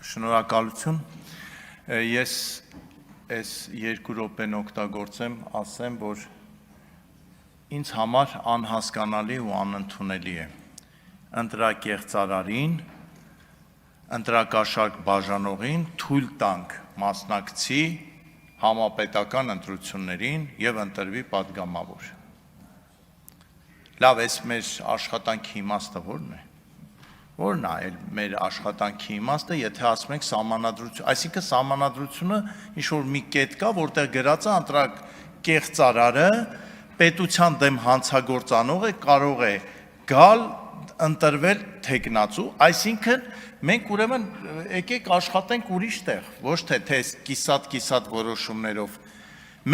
Շնորհակալություն, ես այս 2 րոպեն օգտագործեմ, ասեմ, որ ինձ համար անհասկանալի ու անընդունելի է ընտրակեղծարարին, ընտրակաշարք բաժանողին թույլ տանք մասնակցի համապետական ընտրություններին եւ ընտրվի падգամավոր։ Լավ, այս մեր աշխատանքի իմաստը որն է։ Որն է մեր աշխատանքի իմաստը, եթե ասում ենք սահմանադրություն, այսինքն սահմանադրությունը ինչ-որ մի կետ կա, որտեղ գրած է ընտրակեղծարարը պետության դեմ հանցագործանող է, կարող է գալ ընտրվել թեկնածու, այսինքն մենք ուրեմն եկեք աշխատենք ուրիշ տեղ, ոչ թե կիսատ որոշումներով։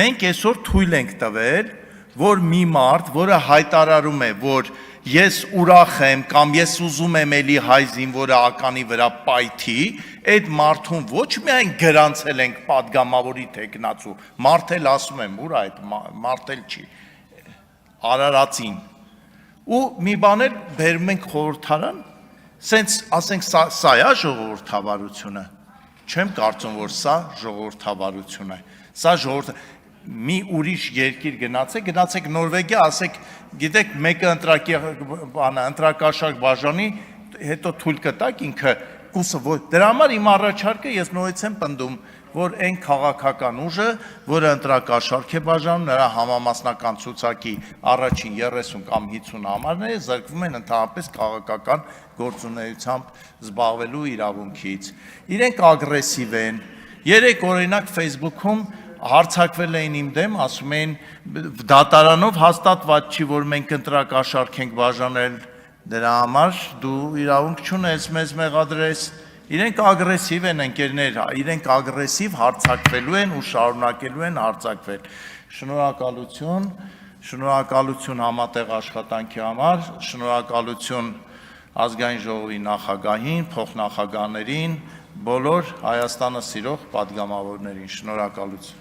Մենք այսօր թույլ ենք տվել, որ մի մարդ, որը հայտարարում է, որ ես ուրախ եմ կամ ես ուզում եմ էլի հայ զինվորը ականի վրա պայթի, այդ մարդուն ոչ միայն գրանցել ենք падգամավորի թեկնածու, մարդել ասում եմ, ուր այդ մարդել չի, Արարածին, ու մի բան էլ բերում ենք խորհրդարան, սենց ասենք սա է ժողովրդավարությունը, չեմ կարծում, որ սա ժողովրդավարություն է, սա մի ուրիշ երկիր գնացեք Նորվեգիա, ասեք, գիտեք, մեկը ընտրակաշարք բաժանի, հետո թույլ կտակ ինքը կուսը, դրա համար իմ առաջարկը ես նորից եմ պնդում, որ այն քաղաքական ուժը, որը ընտրակաշարք է բաժանում, նրա համամասնական ցուցակի առաջին 30 կամ 50 համարները զրկվում են ընդհանրապես քաղաքական գործունեությամբ զբաղվելու իրավունքից։ Իրենք ագրեսիվ են։ Երեք օրինակ Facebook-ում հարցակվել էին իմ դեմ, ասում էին դատարանով հաստատված չի, որ մենք ընտրակաշարք ենք բաժանել, դրա համար դու իրավունք չունես մեզ մեղադրես։ Իրենք ագրեսիվ են ընկերներ, իրենք ագրեսիվ հարցակվելու են ու շարունակելու են հարցակվել։ Շնորհակալություն համատեղ աշխատանքի համար, շնորհակալություն ազգային ժողովի նախագահին, փոխնախագահներին, բոլոր Հայաստանը սիրող падգամավորներին, շնորհակալություն։